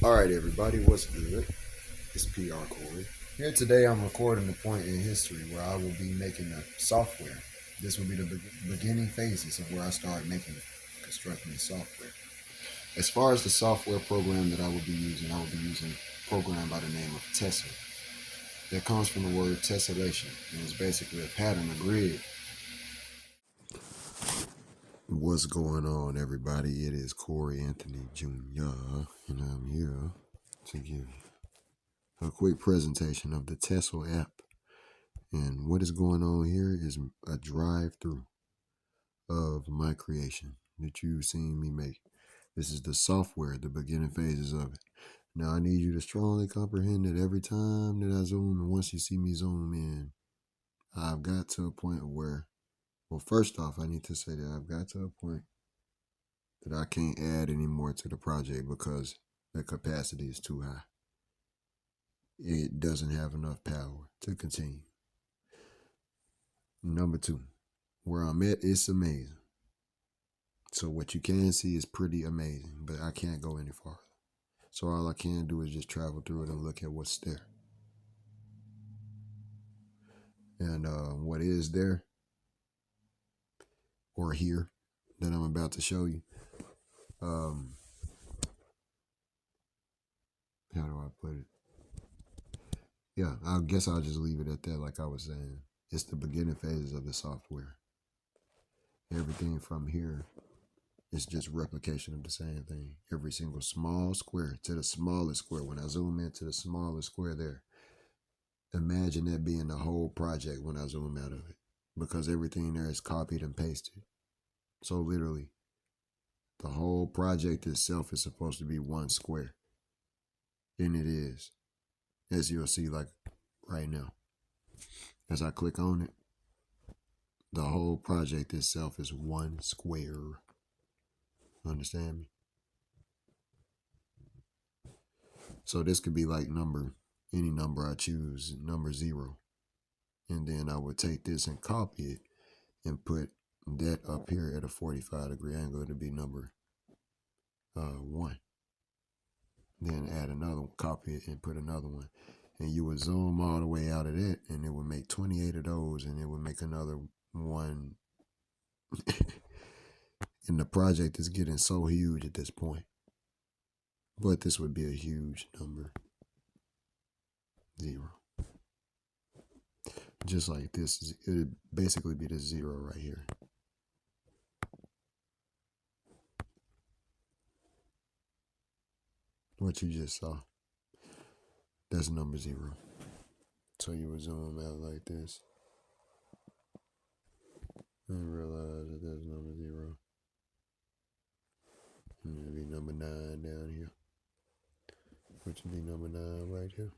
Alright everybody, what's good? It's PR Corey. Here today I'm recording the point in history where I will be making the software. This will be the beginning phases of where I start constructing the software. As far as the software program that I will be using a program by the name of TESSEL. That comes from the word tessellation, and it's basically a pattern, a grid. What's going on, everybody? It is Corey Anthony Jr., and I'm here to give a quick presentation of the TESSEL app. And what is going on here is a drive-through of my creation that you've seen me make. This is the software, the beginning phases of it. Now I need you to strongly comprehend that every time that I zoom, and once you see me zoom in, I've got to a point where, well, first off, I need to say that I've got to a point that I can't add any more to the project because the capacity is too high. It doesn't have enough power to continue. Number two, where I'm at, it's amazing. So what you can see is pretty amazing, but I can't go any farther. So all I can do is just travel through it and look at what's there. And what is there, or here, that I'm about to show you. How do I put it? Yeah, I guess I'll just leave it at that, like I was saying. It's the beginning phases of the software. Everything from here is just replication of the same thing. Every single small square to the smallest square. When I zoom into the smallest square there, imagine that being the whole project when I zoom out of it, because everything there is copied and pasted. So literally, the whole project itself is supposed to be one square. And it is, as you'll see like right now. As I click on it, the whole project itself is one square. Understand me? So this could be like any number I choose, number 0. And then I would take this and copy it and put that up here at a 45-degree angle to be number 1. Then add another one, copy it and put another one. And you would zoom all the way out of that, and it would make 28 of those, and it would make another one. And the project is getting so huge at this point. But this would be a huge number. 0. Just like this, it would basically be the 0 right here. What you just saw, that's number 0. So you would zoom out like this and realize that that's number 0. And it'll be number 9 down here, which would be number 9 right here.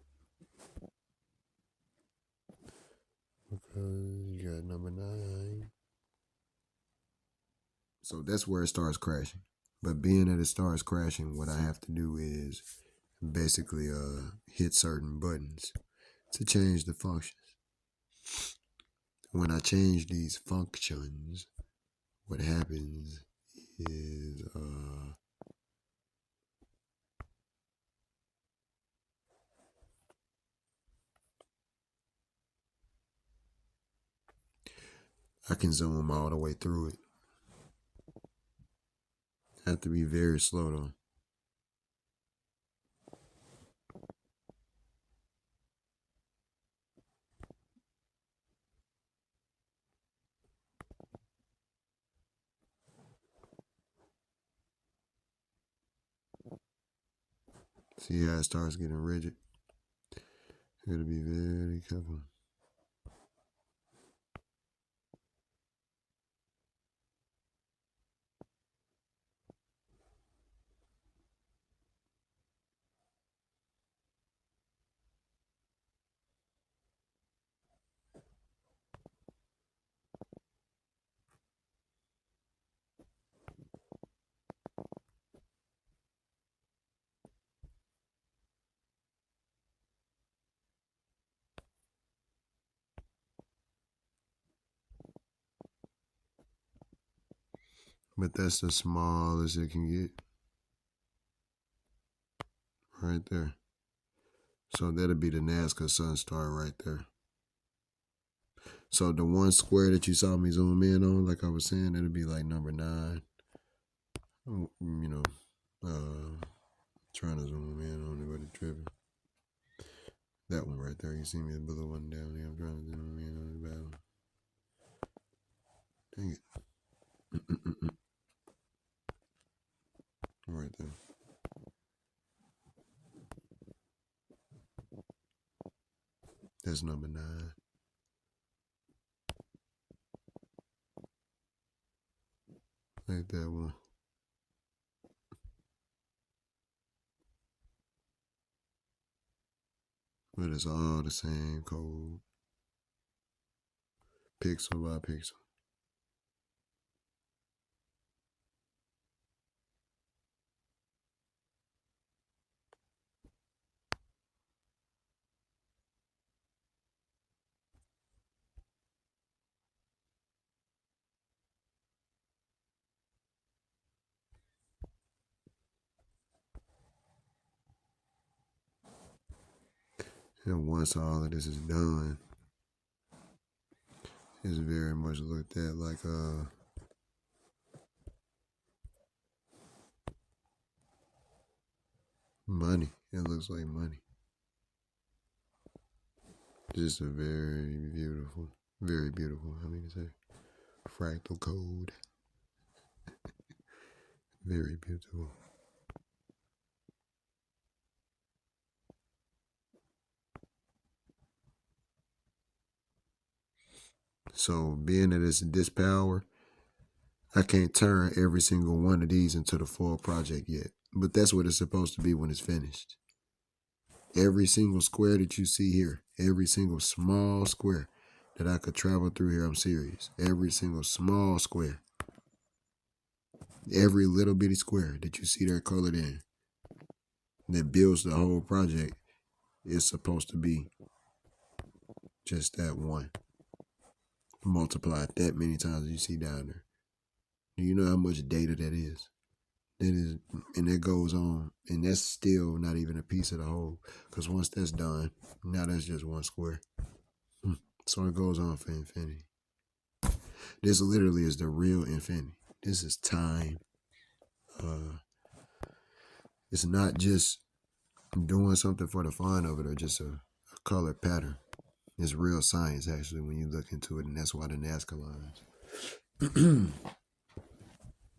Because you got number 9. So that's where it starts crashing. But being that it starts crashing, what I have to do is basically hit certain buttons to change the functions. When I change these functions, what happens is I can zoom all the way through it. I have to be very slow though. See how it starts getting rigid? You gotta be very careful. But that's the smallest it can get. right there. So that'll be the Nazca Sun Star right there. So the one square that you saw me zoom in on, like I was saying, that'll be like number 9. You know, trying to zoom in on it, but it's tripping. That one right there. You see me, the blue one down there. I'm trying to zoom in on the bottom. Dang it. Right there. That's number 9. Like that one. But it's all the same code. Pixel by pixel. And once all of this is done, it's very much looked at like money. It looks like money. Just a very beautiful, I mean to say, fractal code. Very beautiful. So being that it's this power, I can't turn every single one of these into the full project yet. But that's what it's supposed to be when it's finished. Every single square that you see here, every single small square that I could travel through here, I'm serious. Every single small square. Every little bitty square that you see there colored in that builds the whole project is supposed to be just that one. Multiplied that many times as you see down there. Do you know how much data that is? That is, and that goes on, and that's still not even a piece of the whole. Because once that's done, now that's just one square. So it goes on for infinity. This literally is the real infinity. This is time. It's not just doing something for the fun of it or just a color pattern. It's real science, actually, when you look into it, and that's why the Nazca lines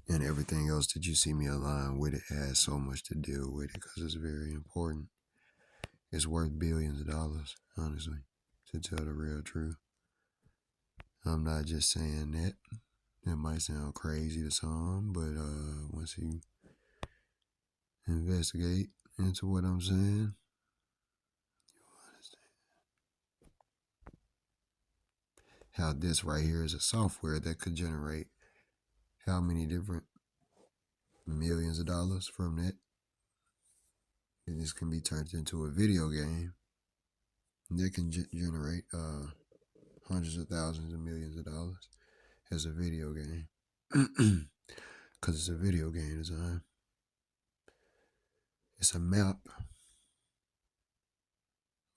and everything else that you see me align with it has so much to deal with it because it's very important. It's worth billions of dollars, honestly, to tell the real truth. I'm not just saying that. It might sound crazy to some, but once you investigate into what I'm saying, you'll understand how this right here is a software that could generate how many different millions of dollars from that. And this can be turned into a video game that can generate hundreds of thousands of millions of dollars as a video game. Because it's a video game design. It's a map.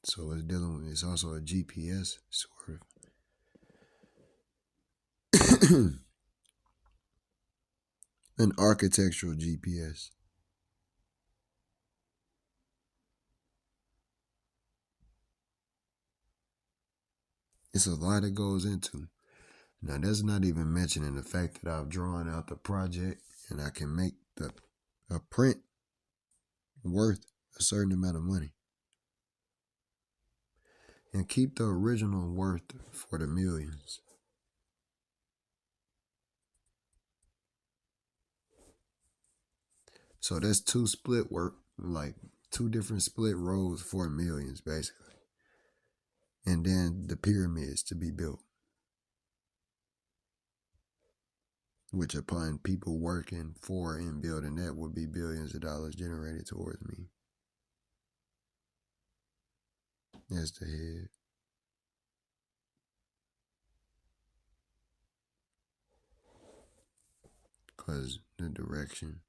So it's dealing with, it's also a GPS, sort of. An architectural GPS. It's a lot that goes into. Now, that's not even mentioning the fact that I've drawn out the project and I can make a print worth a certain amount of money and keep the original worth for the millions. So that's two split work, like two different split rows for millions, basically. And then the pyramids to be built, which upon people working for and building that would be billions of dollars generated towards me as the head. Because the direction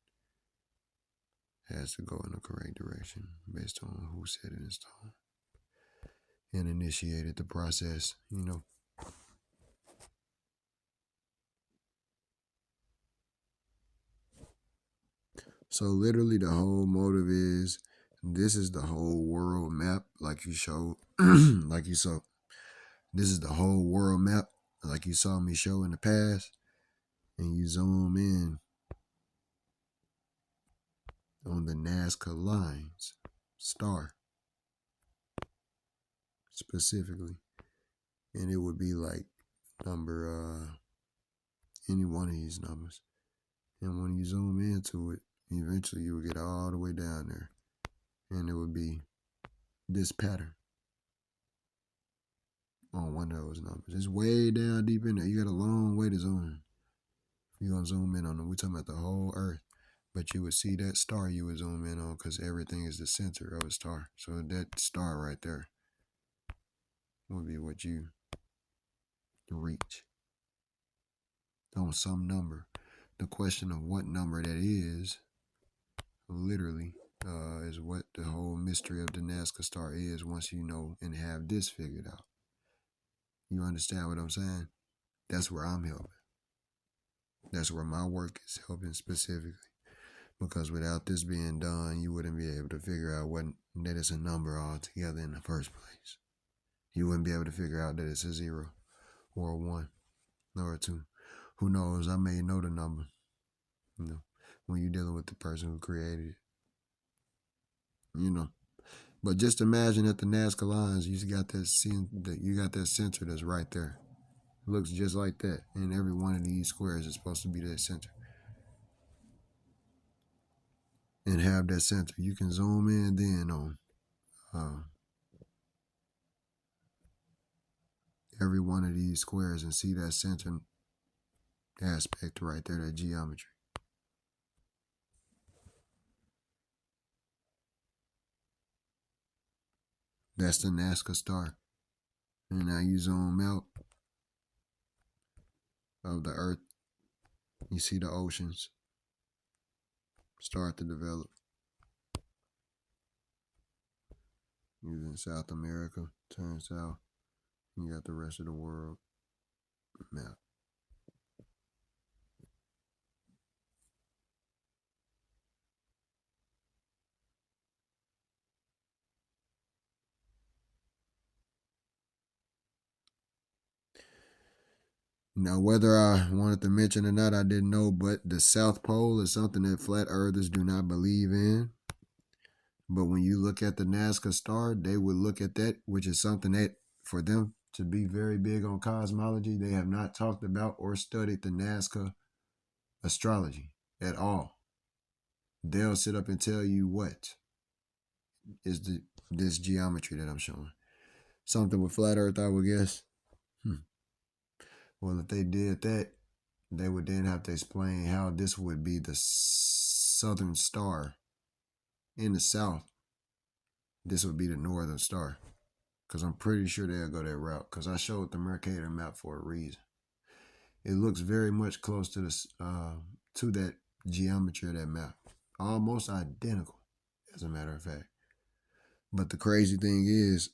has to go in the correct direction based on who set it in stone and initiated the process, you know. So literally the whole motive is this is the whole world map like you showed like you saw. This is the whole world map like you saw me show in the past, and you zoom in on the Nazca lines, star specifically, and it would be like number any one of these numbers. And when you zoom into it, eventually you will get all the way down there, and it would be this pattern on one of those numbers. It's way down deep in there. You got a long way to zoom. You're gonna zoom in on them. We're talking about the whole Earth. But you would see that star you would zoom in on because everything is the center of a star. So that star right there would be what you reach on some number. The question of what number that is, literally, is what the whole mystery of the Nazca star is once you know and have this figured out. You understand what I'm saying? That's where I'm helping. That's where my work is helping specifically. Because without this being done, you wouldn't be able to figure out that it's a number altogether in the first place. You wouldn't be able to figure out that it's a 0 or a 1 or a 2. Who knows? I may know the number, you know, when you're dealing with the person who created it, you know. But just imagine at the Nazca lines, you got that center that's right there. It looks just like that, and every one of these squares is supposed to be that center. And have that center. You can zoom in then on every one of these squares and see that center aspect right there, that geometry. That's the Nazca star. And now you zoom out of the Earth, you see the oceans start to develop. Using South America, turn south, you got the rest of the world map. Now, whether I wanted to mention or not, I didn't know, but the South Pole is something that flat earthers do not believe in. But when you look at the Nazca star, they would look at that, which is something that, for them to be very big on cosmology, they have not talked about or studied the Nazca astrology at all. They'll sit up and tell you what is this geometry that I'm showing. Something with flat earth, I would guess. Well, if they did that, they would then have to explain how this would be the southern star in the south. This would be the northern star. Because I'm pretty sure they'll go that route. Because I showed the Mercator map for a reason. It looks very much close to that geometry of that map. Almost identical, as a matter of fact. But the crazy thing is,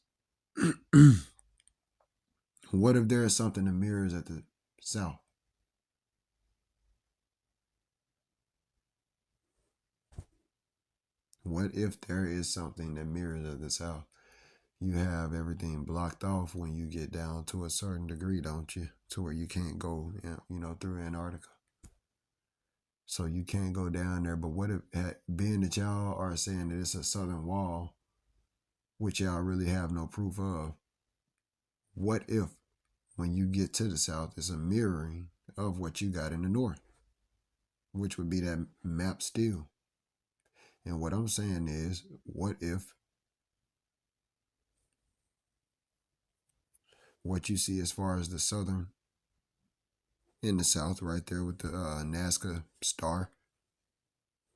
what if there is something that mirrors at the south? What if there is something that mirrors at the south? You have everything blocked off when you get down to a certain degree, don't you? To where you can't go, through Antarctica. So you can't go down there. But what if, being that y'all are saying that it's a southern wall, which y'all really have no proof of, what if when you get to the south, it's a mirroring of what you got in the north, which would be that map still? And what I'm saying is, what if what you see as far as the southern in the south right there with the Nazca star,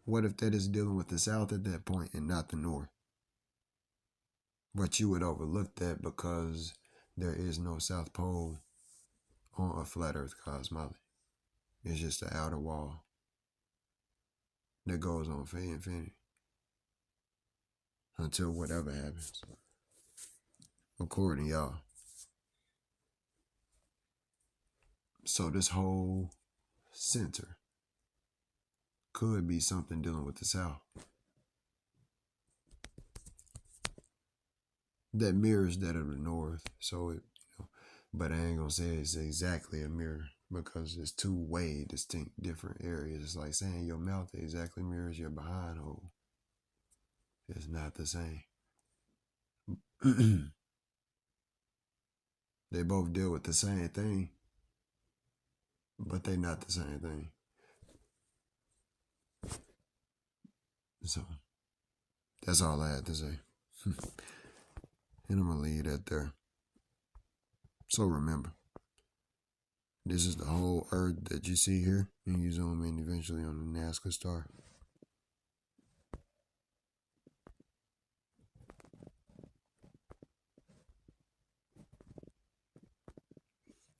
what if that is dealing with the south at that point and not the north? But you would overlook that because there is no South Pole on a flat earth cosmology. It's just the outer wall that goes on for infinity. until whatever happens, according to y'all. So this whole center could be something dealing with the South that mirrors that of the North. So it, but I ain't gonna say it's exactly a mirror because it's two way distinct different areas. It's like saying your mouth exactly mirrors your behind hole. It's not the same. They both deal with the same thing, but they not the same thing. So that's all I had to say. And I'm gonna leave that there. So remember, this is the whole Earth that you see here, and you zoom in eventually on the Nazca star.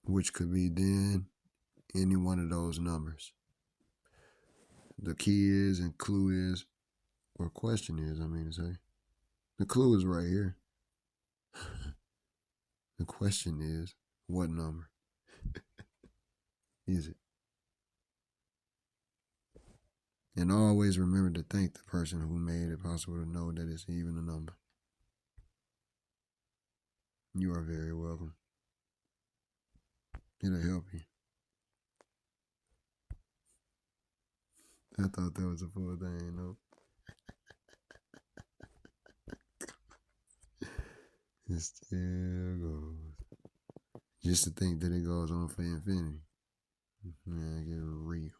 Which could be then any one of those numbers. The key is and clue is, or question is, I mean to say. The clue is right here. The question is, what number is it? And always remember to thank the person who made it possible to know that it's even a number. You are very welcome. It'll help you. I thought that was a full thing, no. It still goes. Just to think that it goes on for infinity. Man, get real.